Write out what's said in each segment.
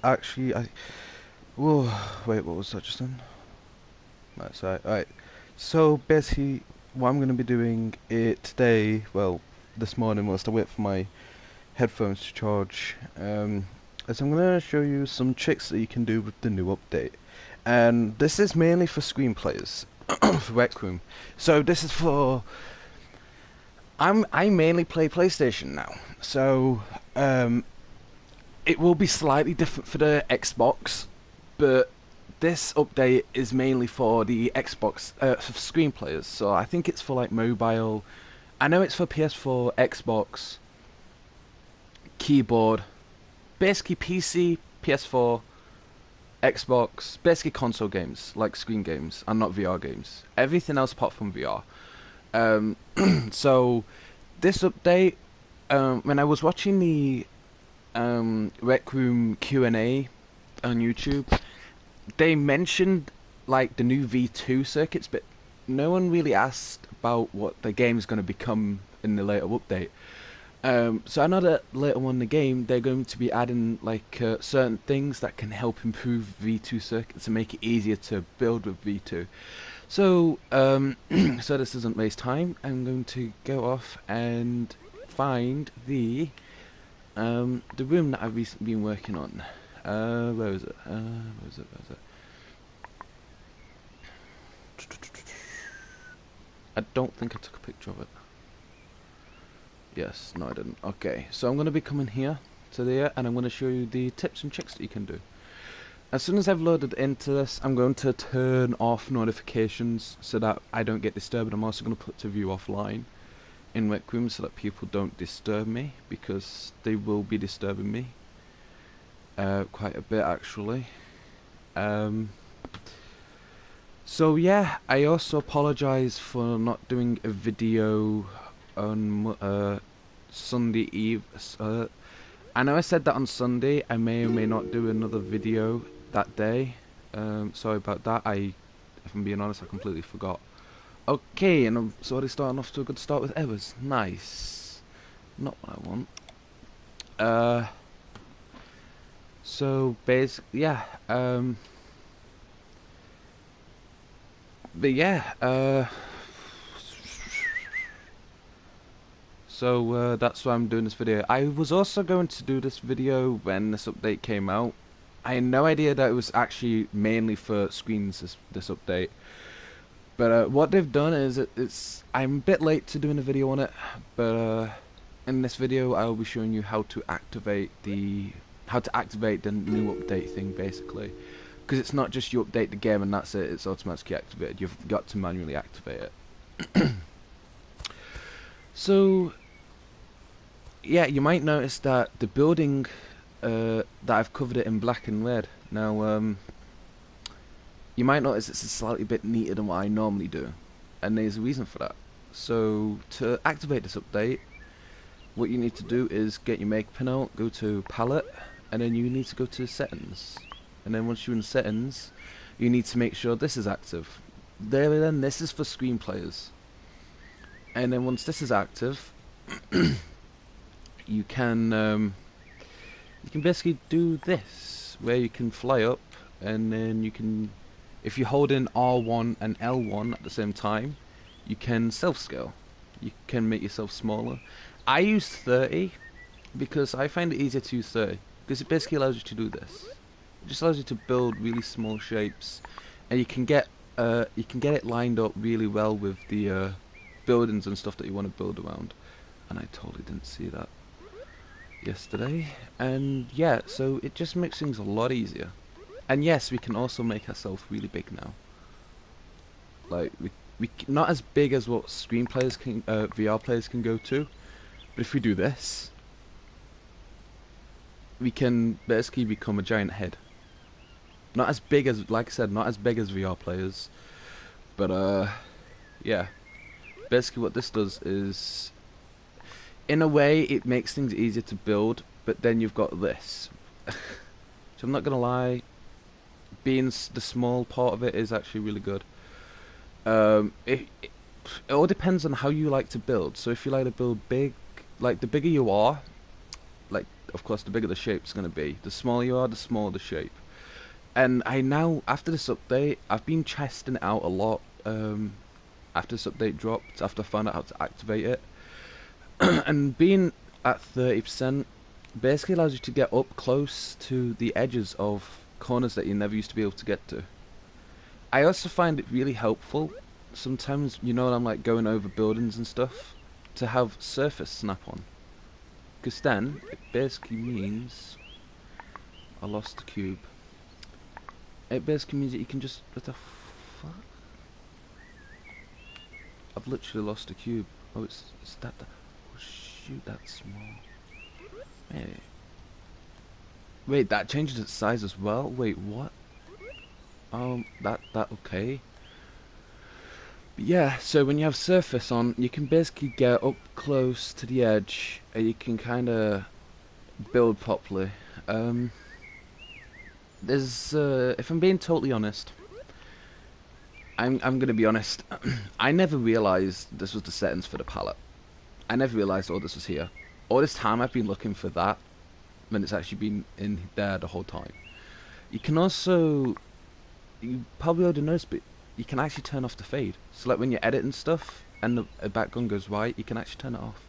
actually, whoa, wait, what was that just then? That's right. Alright. So basically, what I'm gonna be doing today, well, this morning, whilst I wait for my headphones to charge, is I'm gonna show you some tricks that you can do with the new update. And this is mainly for screenplayers, for Recroom. So this is for I mainly play PlayStation now, so it will be slightly different for the Xbox, but this update is mainly for the Xbox for screen players. So I think it's for like mobile. I know it's for PS4, Xbox, keyboard, basically PC, PS4, Xbox, basically console games like screen games and not VR games. Everything else apart from VR. Um, so this update, when I was watching the Rec Room Q&A on YouTube, they mentioned like the new V2 circuits, but no one really asked about what the game is going to become in the later update. So I know that later on in the game they're going to be adding like certain things that can help improve V2 circuits and make it easier to build with V2. So so this doesn't waste time, I'm going to go off and find the room that I've recently been working on. Where is it? Where is it? Where is it? I don't think I took a picture of it. Yes, no I didn't. Okay, so I'm going to be coming here to there and I'm going to show you the tips and tricks that you can do. As soon as I've loaded into this, I'm going to turn off notifications so that I don't get disturbed. I'm also going to put to view offline in Rec Room so that people don't disturb me, because they will be disturbing me quite a bit actually. So yeah, I also apologise for not doing a video on Sunday Eve. I know I said that on Sunday. I may or may not do another video that day. Sorry about that. If I'm being honest, I completely forgot. Okay, and I'm already starting off to a good start with Evers. Nice. Not what I want. So basically, yeah. But yeah. So that's why I'm doing this video. I was also going to do this video when this update came out. I had no idea that it was actually mainly for screens, this update. But what they've done is I'm a bit late to doing a video on it, but in this video I'll be showing you how to activate the new update thing basically, because it's not just you update the game and that's it, it's automatically activated. You've got to manually activate it. So yeah, you might notice that the building that I've covered it in black and red. Now you might notice it's a slightly bit neater than what I normally do, and there's a reason for that. So to activate this update, what you need to do is get your make pin out, go to palette, and then you need to go to settings. And then once you're in settings, you need to make sure this is active. Then this is for screen players. And then once this is active, you can basically do this, where you can fly up, and then you can, if you hold in R1 and L1 at the same time, you can self-scale. You can make yourself smaller. I use 30 because I find it easier to use 30, because it basically allows you to do this. It just allows you to build really small shapes, and you can get it lined up really well with the buildings and stuff that you want to build around. And I totally didn't see that yesterday. And yeah, so it just makes things a lot easier. And yes, we can also make ourselves really big now. Like we not as big as what screen players can, VR players can go to, but if we do this, we can basically become a giant head. Not as big as, like I said, not as big as VR players, but yeah. Basically what this does is, in a way, it makes things easier to build, but then you've got this. So I'm not gonna lie, being the small part of it is actually really good. It all depends on how you like to build. So if you like to build big, like the bigger you are, like of course, the bigger the shape's going to be. The smaller you are, the smaller the shape. And I now, after this update, I've been testing it out a lot. After this update dropped, after I found out how to activate it, and being at 30% basically allows you to get up close to the edges of corners that you never used to be able to get to. I also find it really helpful sometimes, you know, when I'm like going over buildings and stuff, to have surface snap on, because then it basically means I lost the cube. It basically means that you can just, what the fuck? I've literally lost the cube. Oh, it's that. Oh shoot, that's small. Wait, that changes its size as well. Wait, what? That okay. But yeah, so when you have surface on, you can basically get up close to the edge, and you can kind of build properly. There's, if I'm being totally honest, I'm gonna be honest. I never realised this was the settings for the palette. I never realised all this was here. All this time I've been looking for that, when it's actually been in there the whole time. You can also, you probably already noticed, but you can actually turn off the fade. So like when you're editing stuff and the background goes white, you can actually turn it off.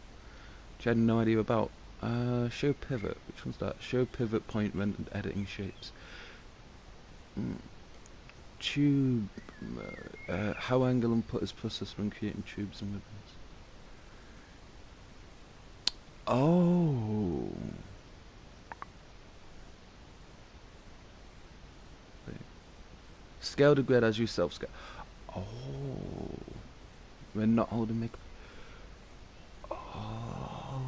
Which I had no idea about. Show pivot. Which one's that? Show pivot point when editing shapes. Tube. How angle input is processed when creating tubes and ribbons. Oh. Wait. Scale the grid as you self-scale. Oh. We're not holding make. Oh.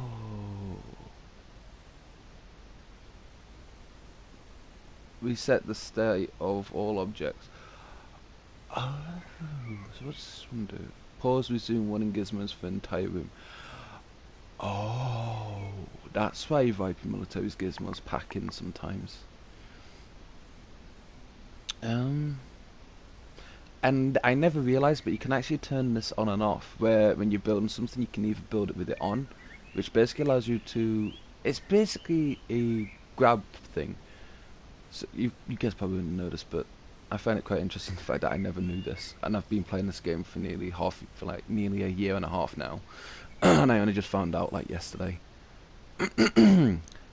Reset the state of all objects. Oh. So what's this one do? Pause, resume one in gizmos for entire room. Oh. That's why Viper Military's gizmos pack in sometimes. And I never realised, but you can actually turn this on and off, where when you're building something you can either build it with it on, which basically allows you to, it's basically a grab thing. So you guys probably wouldn't know this, but I find it quite interesting the fact that I never knew this, and I've been playing this game for nearly a year and a half now, and I only just found out like yesterday.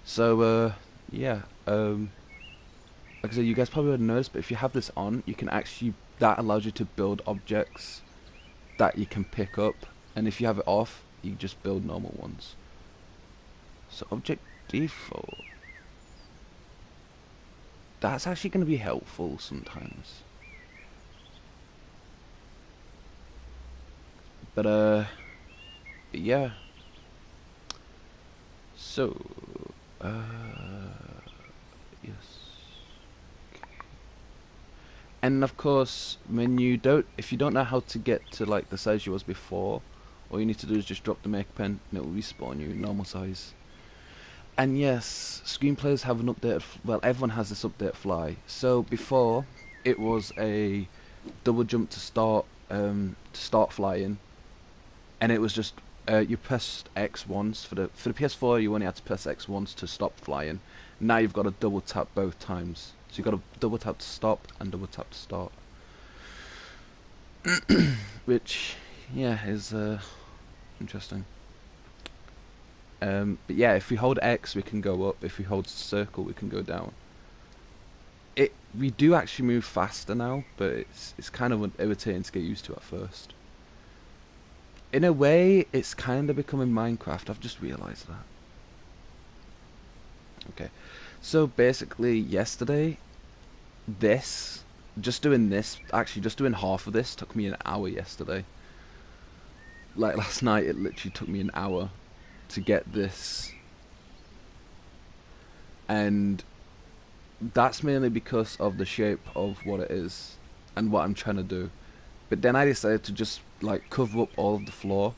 So yeah, like I said, you guys probably wouldn't notice, but if you have this on, you can actually, that allows you to build objects that you can pick up, and if you have it off, you just build normal ones. So object default, that's actually going to be helpful sometimes. But yeah. So yes. And of course, when you don't, if you don't know how to get to like the size you was before, all you need to do is just drop the make pen and it will respawn you normal size. And yes, screenplayers have an update. Well, everyone has this update fly. So before, it was a double jump to start flying, and it was just you pressed X once for the PS4. You only had to press X once to stop flying. Now you've got to double tap both times. So you've got to double tap to stop and double tap to start. Which, yeah, is interesting. But yeah, if we hold X, we can go up. If we hold circle, we can go down. We do actually move faster now, but it's kind of irritating to get used to at first. In a way, it's kind of becoming Minecraft. I've just realised that. Okay, so basically, yesterday, just doing half of this took me an hour yesterday. Like last night, it literally took me an hour to get this, and that's mainly because of the shape of what it is and what I'm trying to do. But then I decided to just like cover up all of the floor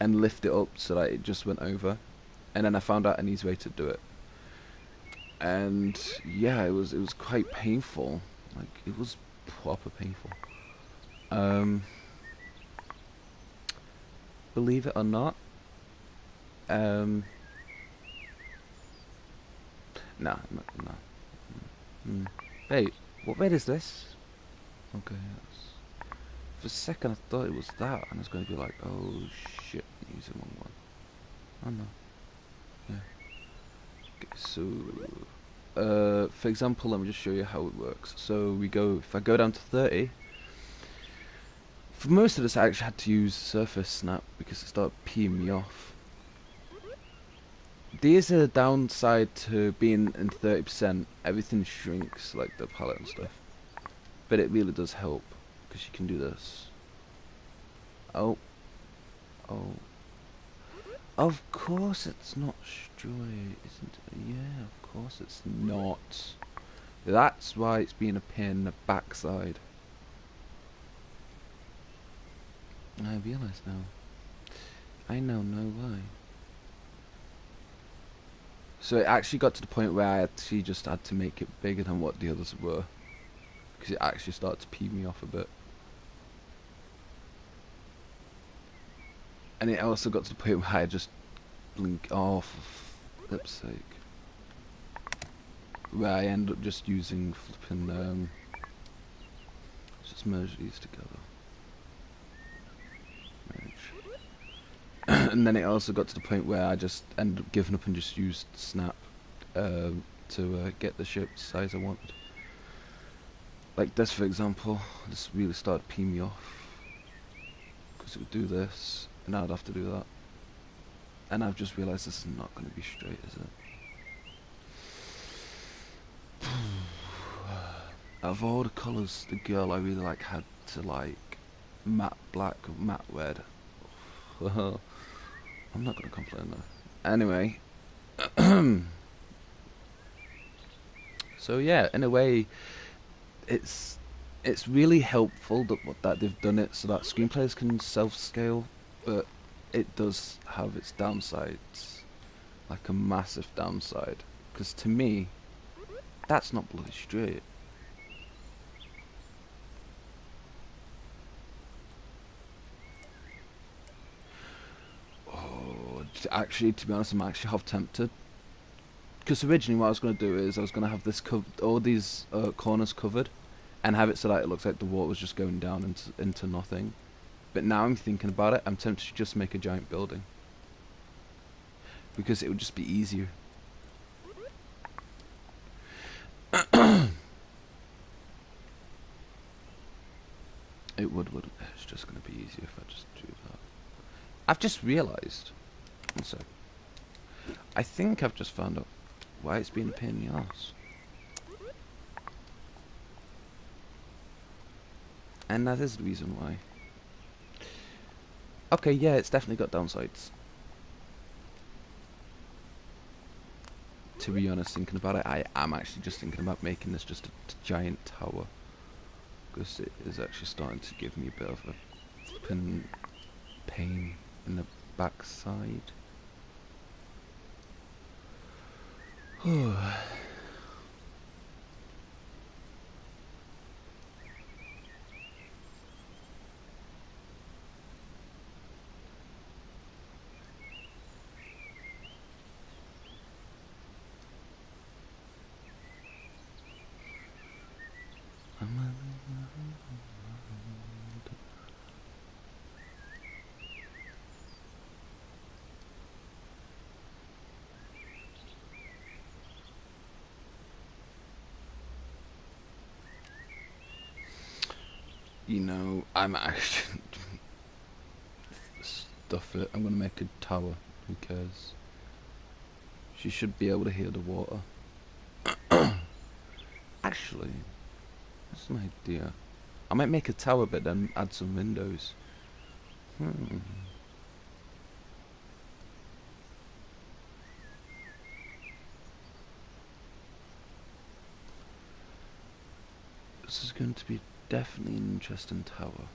and lift it up so that it just went over, and then I found out an easy way to do it, and yeah, it was quite painful. Like, it was proper painful. Believe it or not, Nah, nah. Wait, what bed is this? Okay, for a second I thought it was that, and I was going to be like, oh shit, using the wrong one. Oh no. Yeah. Okay, so, for example, let me just show you how it works. So we go, if I go down to 30, for most of this I actually had to use surface snap because it started peeing me off. There's a downside to being in 30%, everything shrinks, like the palette and stuff. But it really does help, because you can do this. Oh. Oh. Of course it's not straight, isn't it? Yeah, of course it's not. That's why it's being a pain in the backside. I realise now. I now know why. So it actually got to the point where I actually just had to make it bigger than what the others were. Because it actually started to pee me off a bit. And it also got to the point where I just blink off, for flip's sake. Where I end up just using flipping, just merge these together. Merge. And then it also got to the point where I just ended up giving up and just used snap to get the shape size I wanted. Like this, for example, this really started peeing me off. Because it would do this, and I'd have to do that. And I've just realised this is not going to be straight, is it? Out of all the colours, the girl I really like had to like matte black or matte red. I'm not going to complain though. Anyway. So yeah, in a way, it's really helpful that they've done it so that screenplays can self-scale, but it does have its downsides, like a massive downside. Because to me, that's not bloody straight. Oh, actually, to be honest, I'm actually half tempted. Because originally what I was going to do is I was going to have this all these corners covered, and have it so that it looks like the water was just going down into nothing. But now I'm thinking about it, I'm tempted to just make a giant building. Because it would just be easier. It would. It's just going to be easier if I just do that. I've just realised. One sec. I think I've just found out why it's been a pain in the arse. And that is the reason why. Okay, yeah, it's definitely got downsides. To be honest, thinking about it, I am actually just thinking about making this just a giant tower. Because it is actually starting to give me a bit of a flipping pain in the backside. You know, I'm actually stuff it. I'm gonna make a tower. Who cares? She should be able to hear the water. Actually, that's an idea. I might make a tower, but then add some windows. This is going to be definitely an interesting tower.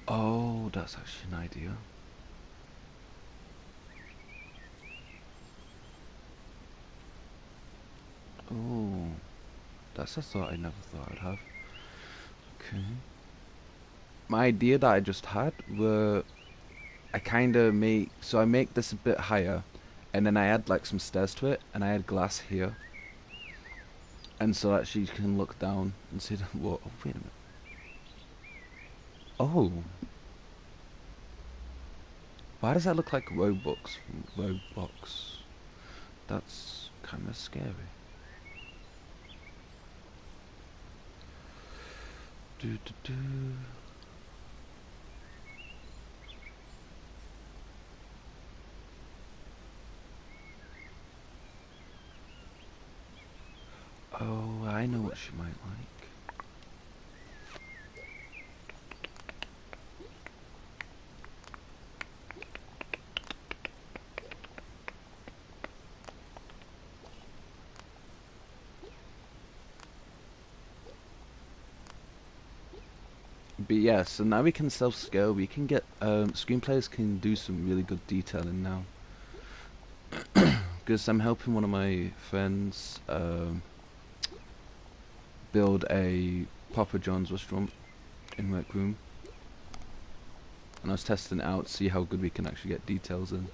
Oh, that's actually an idea. Oh, that's a thought I never thought I'd have. Okay. My idea that I just had were I kind of make, so I make this a bit higher, and then I add like some stairs to it, and I add glass here, and so that she can look down and see the, whoa, oh, wait a minute. Oh, why does that look like Roblox? Roblox. That's kind of scary. Do do do. Oh, I know what she might like. But yeah, so now we can self-scale. We can get screenplayers can do some really good detailing now. Because I'm helping one of my friends build a Papa John's restaurant in Recroom, and I was testing it out to see how good we can actually get details in.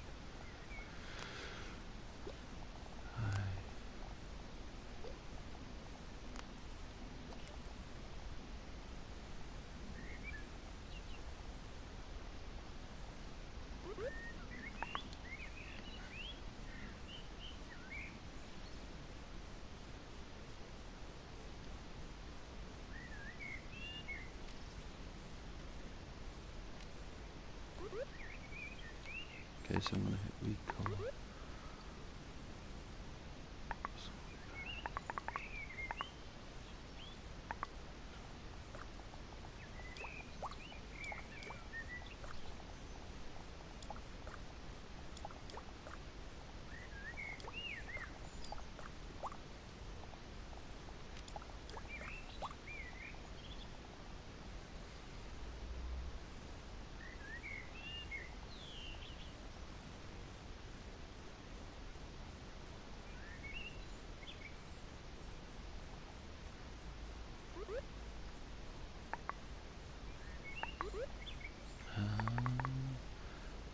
Okay, so I'm gonna hit recolor.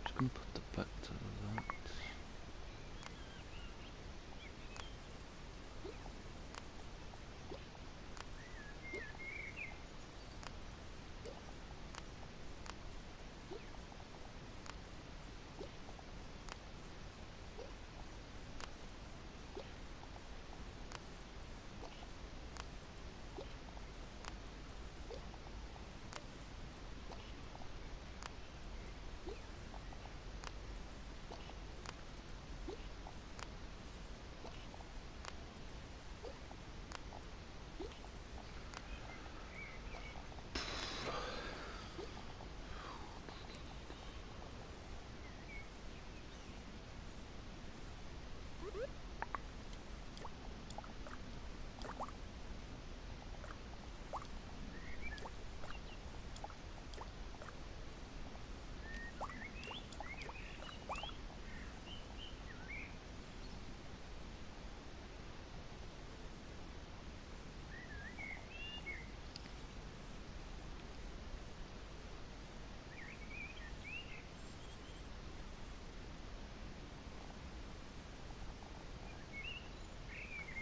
Just gonna put the back to that.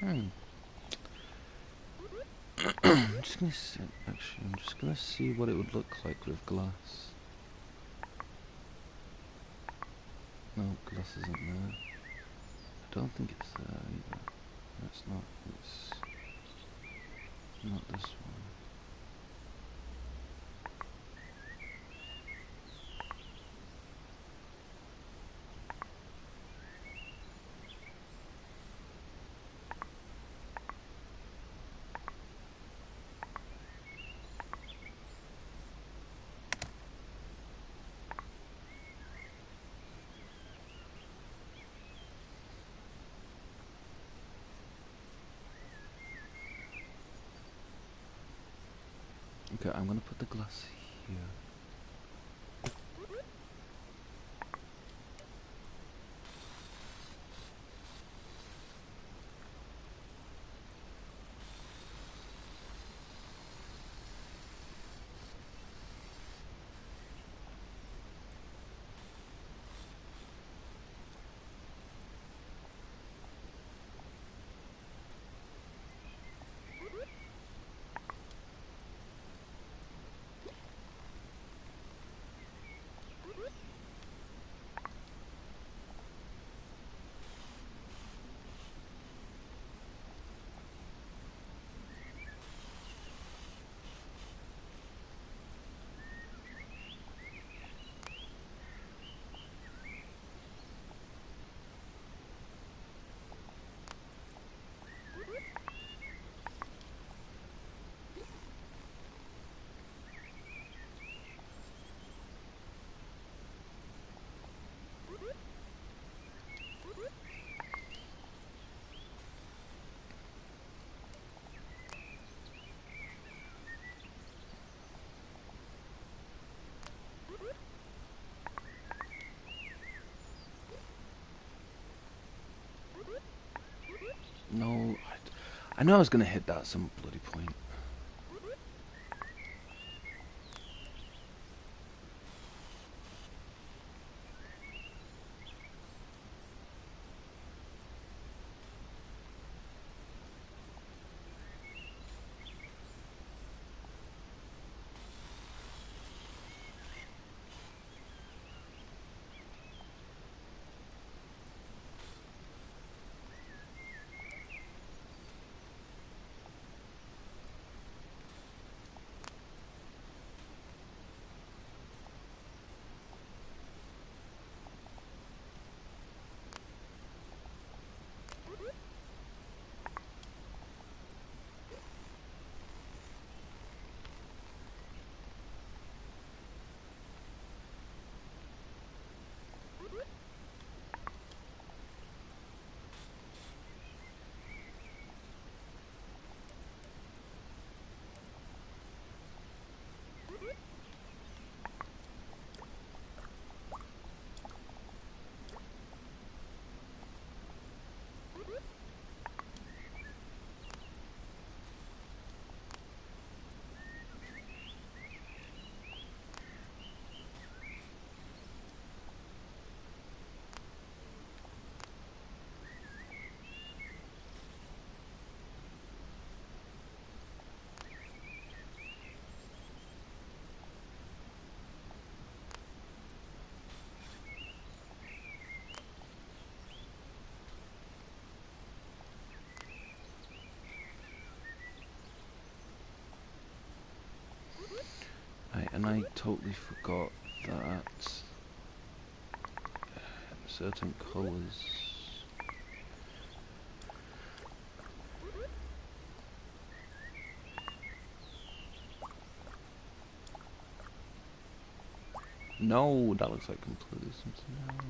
Hmm. I'm just gonna see, actually, I'm just gonna see what it would look like with glass. No, glass isn't there. I don't think it's there either. That's not, it's not this one. Okay, I'm gonna put the glass here. No, I know I was gonna hit that at some bloody point. Right, and I totally forgot that certain colours. No, that looks like completely something else.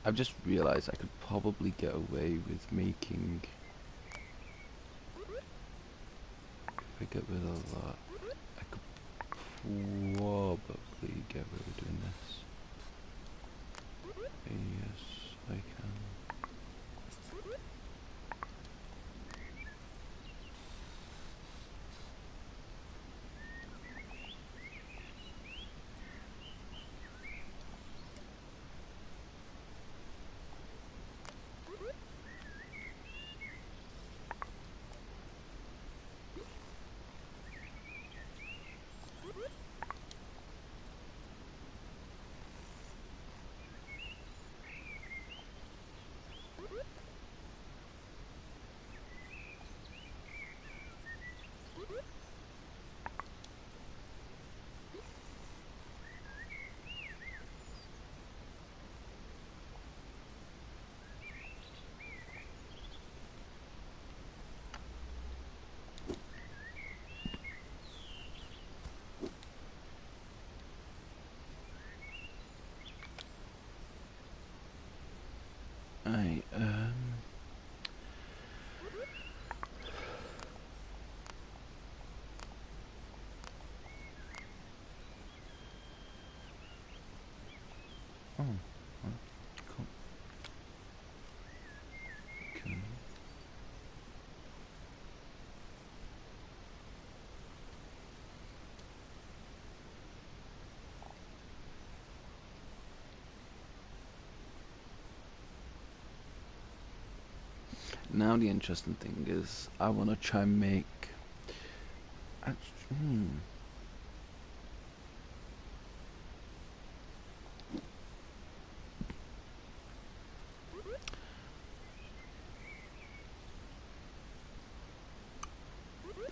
I've just realised I could probably get away with making, if I get rid of that, I could probably get rid of doing this. Yes, I can. Right, oh, well, cool. Okay. Now the interesting thing is, I want to try and make. Hmm.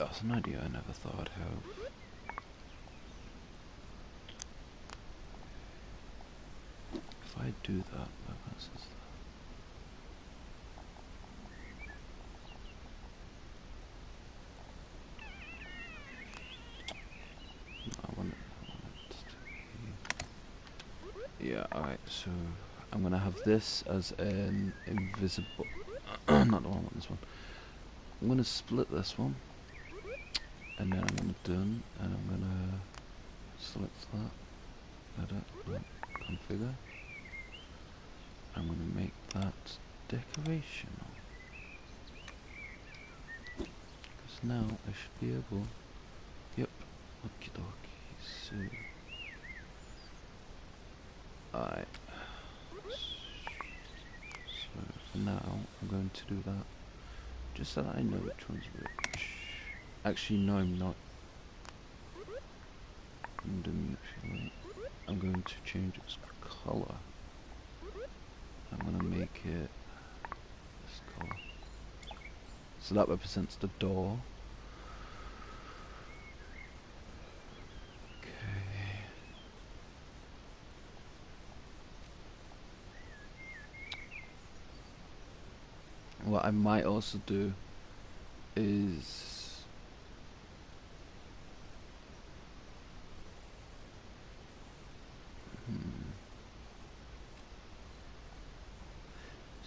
That's an idea I never thought I'd have. If I do that, what else is that? No, I want it to be... Yeah, alright, so I'm gonna have this as an invisible... not the one, I want this one. I'm gonna split this one, and then I'm gonna done, and I'm gonna select that, edit, configure. I'm gonna make that decorational. Because now I should be able... Yep, okie dokie, so... Alright. So for now, I'm going to do that. Just so that I know which one's which. Actually, no, I'm not. I'm going to change its colour. I'm going to make it this colour. So that represents the door. Okay. What I might also do is...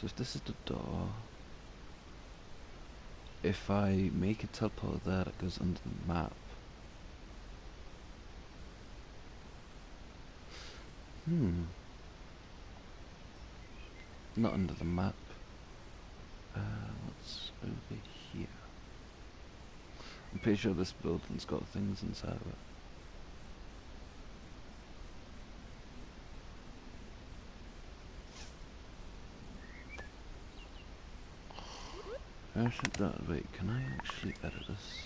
So if this is the door, if I make a teleport there that goes under the map, not under the map, what's over here? I'm pretty sure this building's got things inside of it. Actually, wait, can I actually edit this?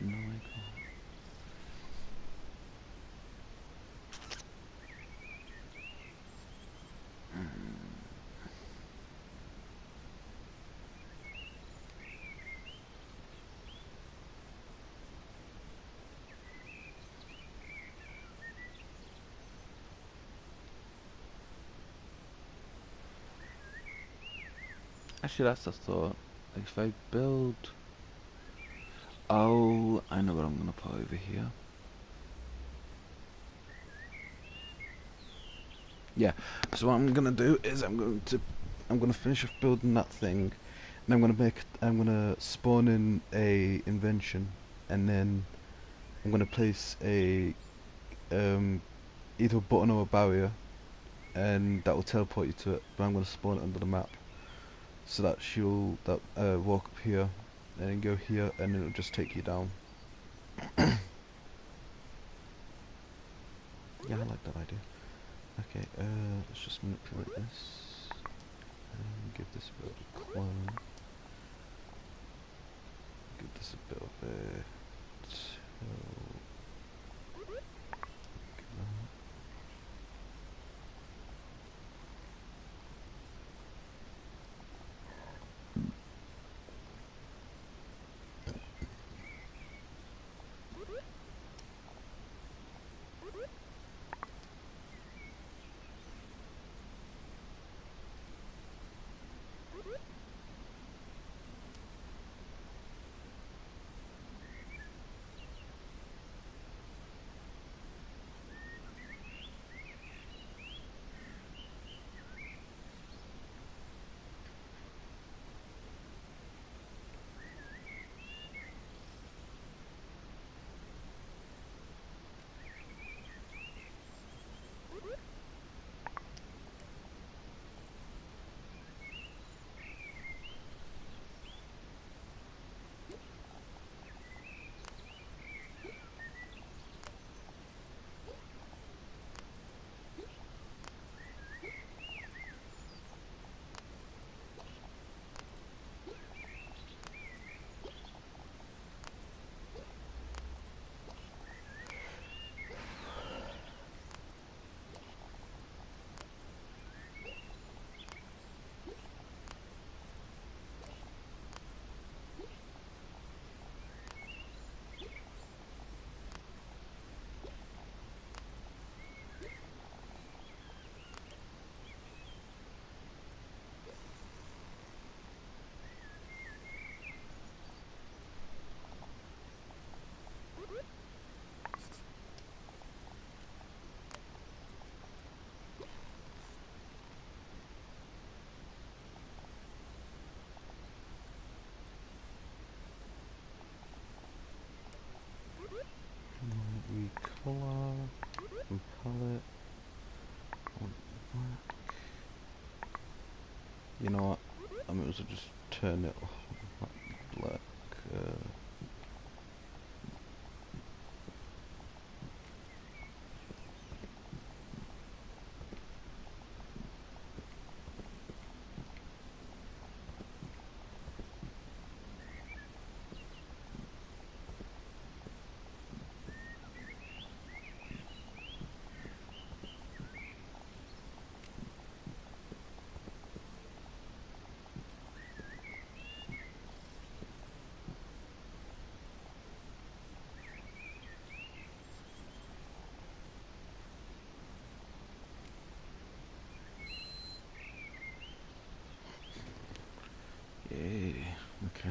No, I can't. Actually, that's the thought. If I build... Oh, I know what I'm gonna put over here. Yeah, so what I'm gonna do is I'm gonna finish off building that thing, and I'm gonna spawn in a invention, and then I'm gonna place a either a button or a barrier, and that will teleport you to it. But I'm gonna spawn it under the map, so that she'll walk up here, and then go here, and it'll just take you down. Yeah, I like that idea. Okay, let's just manipulate this, and give this a bit of a clone. Give this a bit of a... from palette. You know what? I might as well just turn it black. Yeah. Okay.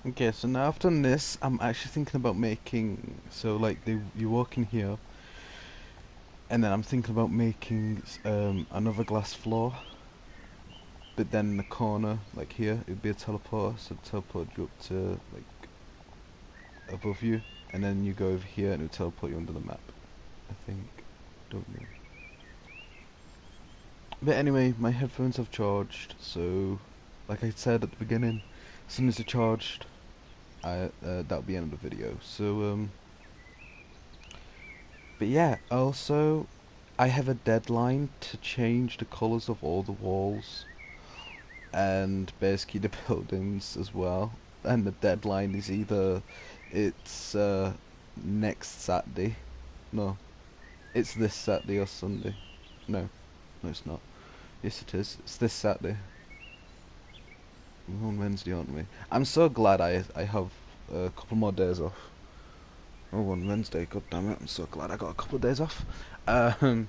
Okay, so now I've done this, I'm actually thinking about making, so like you walk in here, and then I'm thinking about making another glass floor, but then in the corner, like here, it'd be a teleporter, so teleport you up to like above you, and then you go over here and it'll teleport you under the map, I think. Don't know. But anyway, my headphones have charged, so like I said at the beginning, as soon as they're charged, that'll be the end of the video. So but yeah, also I have a deadline to change the colours of all the walls and basically the buildings as well. And the deadline is either it's next Saturday, no, it's this Saturday or Sunday. No, no, it's not. Yes, it is. It's this Saturday. We're on Wednesday, aren't we? I'm so glad I have a couple more days off. Oh, on Wednesday, god damn it! I'm so glad I got a couple of days off. Um,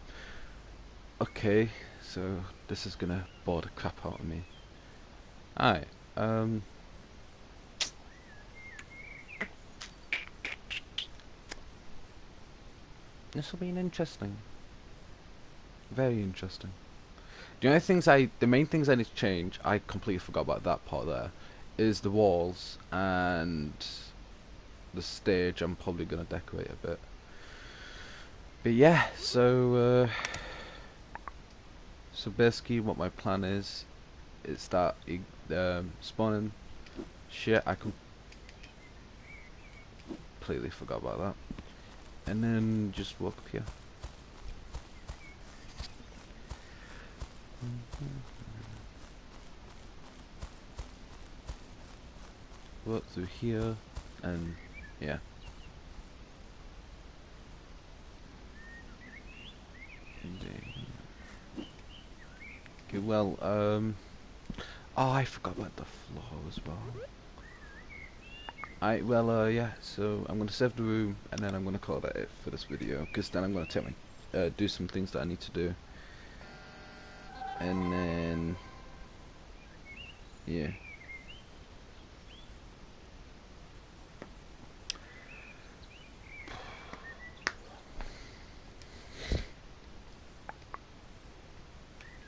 okay, so this is gonna bore the crap out of me. Alright, this will be an interesting, very interesting. The main things I need to change, I completely forgot about that part there, is the walls and the stage. I'm probably gonna decorate a bit. But yeah, so basically what my plan is that spawning shit. I completely forgot about that. And then just walk up here. Walk through here, and yeah. Okay, well, oh, I forgot about the floor as well. Yeah, so I'm gonna save the room, and then I'm gonna call that it for this video, because then I'm gonna take my, do some things that I need to do. And then, yeah.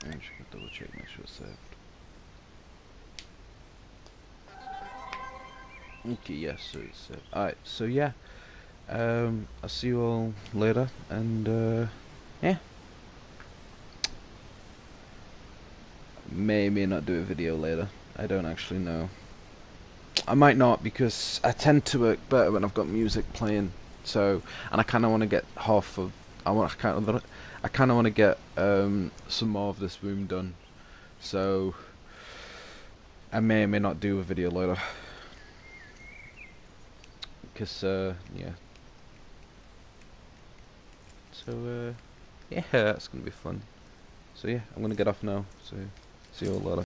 I'm just gonna double check, make sure it's saved. Okay, yes, so it's saved. Alright, so yeah. I'll see you all later, and yeah. May not do a video later. I don't actually know. I might not, because I tend to work better when I've got music playing. So, and I kind of want to get half of. I kind of want to get some more of this room done. So, I may or may not do a video later. Because yeah. So yeah, that's gonna be fun. So yeah, I'm gonna get off now. So see you all later.